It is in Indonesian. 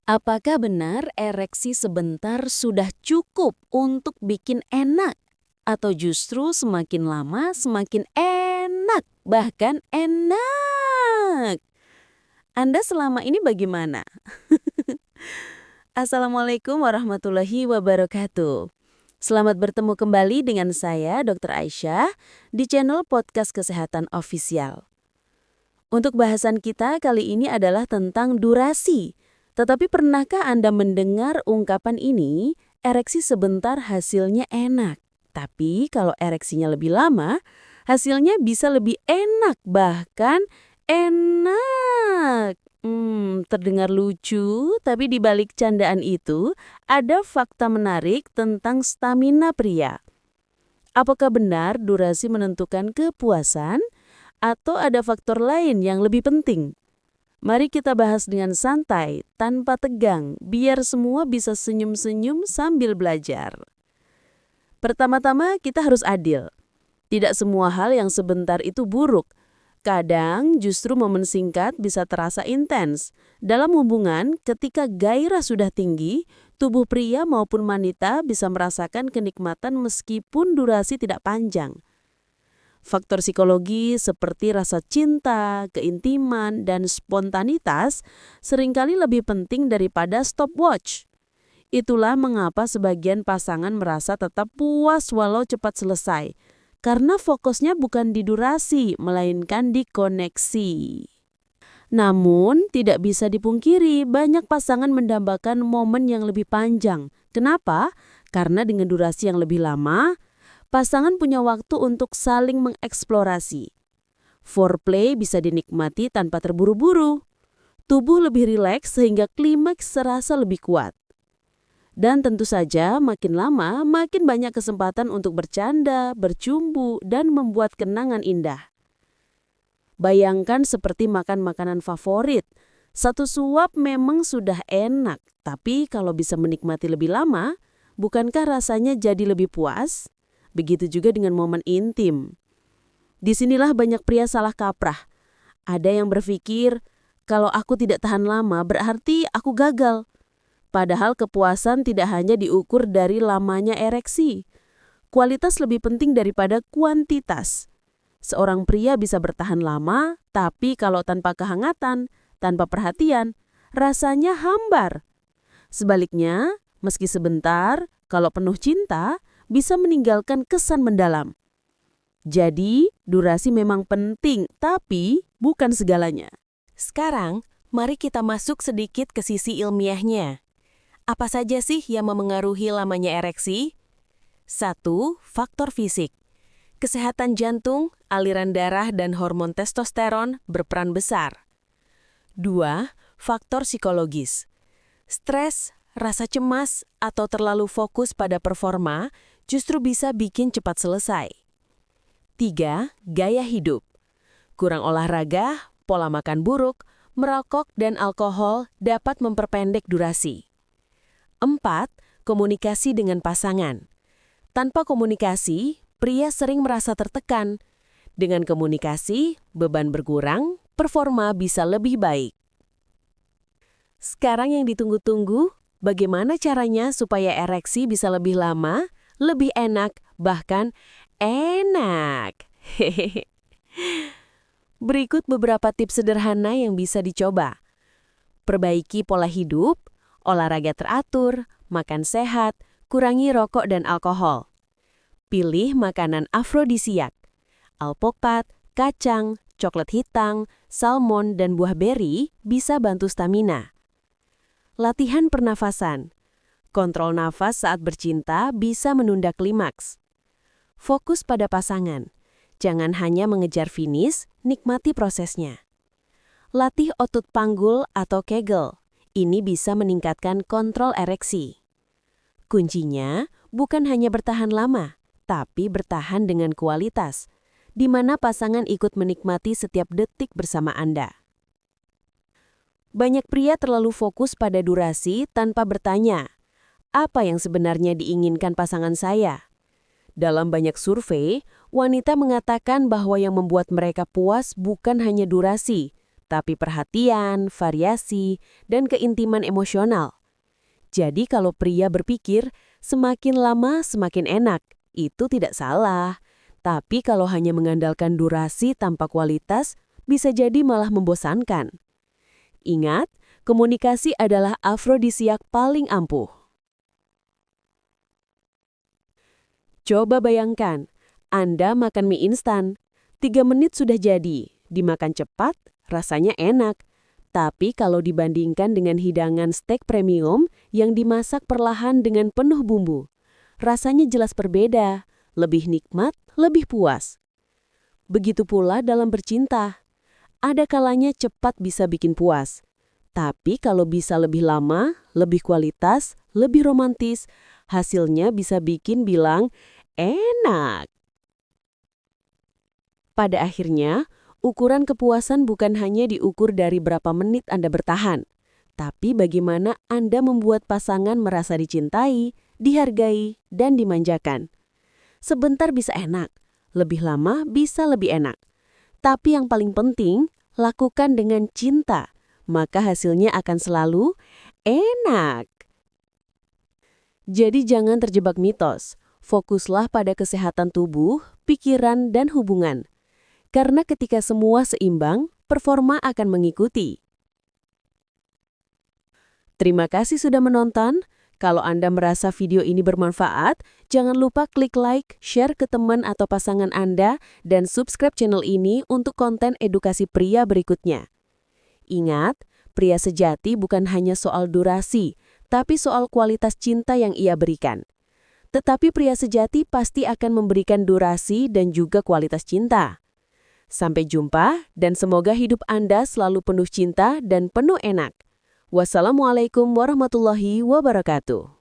Apakah benar ereksi sebentar sudah cukup untuk bikin enak? Atau justru semakin lama semakin enak, bahkan enak? Anda selama ini bagaimana? Assalamualaikum warahmatullahi wabarakatuh. Selamat bertemu kembali dengan saya, Dr. Aisyah, di channel Podcast Kesehatan Official. Untuk bahasan kita kali ini adalah tentang durasi. Tetapi pernahkah Anda mendengar ungkapan ini, ereksi sebentar hasilnya enak. Tapi kalau ereksinya lebih lama, hasilnya bisa lebih enak, bahkan enak. Terdengar lucu, tapi di balik candaan itu ada fakta menarik tentang stamina pria. Apakah benar durasi menentukan kepuasan, atau ada faktor lain yang lebih penting? Mari kita bahas dengan santai, tanpa tegang, biar semua bisa senyum-senyum sambil belajar. Pertama-tama kita harus adil. Tidak semua hal yang sebentar itu buruk. Kadang justru momen singkat bisa terasa intens. Dalam hubungan, ketika gairah sudah tinggi, tubuh pria maupun wanita bisa merasakan kenikmatan meskipun durasi tidak panjang. Faktor psikologi seperti rasa cinta, keintiman, dan spontanitas seringkali lebih penting daripada stopwatch. Itulah mengapa sebagian pasangan merasa tetap puas walau cepat selesai, karena fokusnya bukan di durasi, melainkan di koneksi. Namun, tidak bisa dipungkiri banyak pasangan mendambakan momen yang lebih panjang. Kenapa? Karena dengan durasi yang lebih lama, pasangan punya waktu untuk saling mengeksplorasi. Foreplay bisa dinikmati tanpa terburu-buru. Tubuh lebih rileks sehingga klimaks serasa lebih kuat. Dan tentu saja makin lama makin banyak kesempatan untuk bercanda, bercumbu, dan membuat kenangan indah. Bayangkan seperti makan makanan favorit. Satu suap memang sudah enak, tapi kalau bisa menikmati lebih lama, bukankah rasanya jadi lebih puas? Begitu juga dengan momen intim. Disinilah banyak pria salah kaprah. Ada yang berpikir, kalau aku tidak tahan lama berarti aku gagal. Padahal kepuasan tidak hanya diukur dari lamanya ereksi. Kualitas lebih penting daripada kuantitas. Seorang pria bisa bertahan lama, tapi kalau tanpa kehangatan, tanpa perhatian, rasanya hambar. Sebaliknya, meski sebentar, kalau penuh cinta, bisa meninggalkan kesan mendalam. Jadi, durasi memang penting, tapi bukan segalanya. Sekarang, mari kita masuk sedikit ke sisi ilmiahnya. Apa saja sih yang memengaruhi lamanya ereksi? 1. Faktor fisik. Kesehatan jantung, aliran darah, dan hormon testosteron berperan besar. 2. Faktor psikologis. Stres, rasa cemas, atau terlalu fokus pada performa justru bisa bikin cepat selesai. 3. Gaya hidup. Kurang olahraga, pola makan buruk, merokok, dan alkohol dapat memperpendek durasi. 4. Komunikasi dengan pasangan. Tanpa komunikasi, pria sering merasa tertekan. Dengan komunikasi, beban berkurang, performa bisa lebih baik. Sekarang yang ditunggu-tunggu, bagaimana caranya supaya ereksi bisa lebih lama, lebih enak, bahkan enak? Berikut beberapa tips sederhana yang bisa dicoba. Perbaiki pola hidup, olahraga teratur, makan sehat, kurangi rokok dan alkohol. Pilih makanan afrodisiak. Alpukat, kacang, coklat hitam, salmon, dan buah beri bisa bantu stamina. Latihan pernafasan. Kontrol nafas saat bercinta bisa menunda klimaks. Fokus pada pasangan. Jangan hanya mengejar finish, nikmati prosesnya. Latih otot panggul atau kegel. Ini bisa meningkatkan kontrol ereksi. Kuncinya bukan hanya bertahan lama, tapi bertahan dengan kualitas, di mana pasangan ikut menikmati setiap detik bersama Anda. Banyak pria terlalu fokus pada durasi tanpa bertanya, apa yang sebenarnya diinginkan pasangan saya? Dalam banyak survei, wanita mengatakan bahwa yang membuat mereka puas bukan hanya durasi, tapi perhatian, variasi, dan keintiman emosional. Jadi kalau pria berpikir, semakin lama semakin enak, itu tidak salah. Tapi kalau hanya mengandalkan durasi tanpa kualitas, bisa jadi malah membosankan. Ingat, komunikasi adalah afrodisiak paling ampuh. Coba bayangkan, Anda makan mie instan, 3 menit sudah jadi, dimakan cepat, rasanya enak. Tapi kalau dibandingkan dengan hidangan steak premium yang dimasak perlahan dengan penuh bumbu, rasanya jelas berbeda, lebih nikmat, lebih puas. Begitu pula dalam bercinta. Ada kalanya cepat bisa bikin puas. Tapi kalau bisa lebih lama, lebih kualitas, lebih romantis, hasilnya bisa bikin bilang, enak. Pada akhirnya, ukuran kepuasan bukan hanya diukur dari berapa menit Anda bertahan, tapi bagaimana Anda membuat pasangan merasa dicintai, dihargai, dan dimanjakan. Sebentar bisa enak, lebih lama bisa lebih enak. Tapi yang paling penting, lakukan dengan cinta, maka hasilnya akan selalu enak. Jadi jangan terjebak mitos, fokuslah pada kesehatan tubuh, pikiran, dan hubungan. Karena ketika semua seimbang, performa akan mengikuti. Terima kasih sudah menonton. Kalau Anda merasa video ini bermanfaat, jangan lupa klik like, share ke teman atau pasangan Anda, dan subscribe channel ini untuk konten edukasi pria berikutnya. Ingat, pria sejati bukan hanya soal durasi, tapi soal kualitas cinta yang ia berikan. Tetapi pria sejati pasti akan memberikan durasi dan juga kualitas cinta. Sampai jumpa dan semoga hidup Anda selalu penuh cinta dan penuh enak. Wassalamualaikum warahmatullahi wabarakatuh.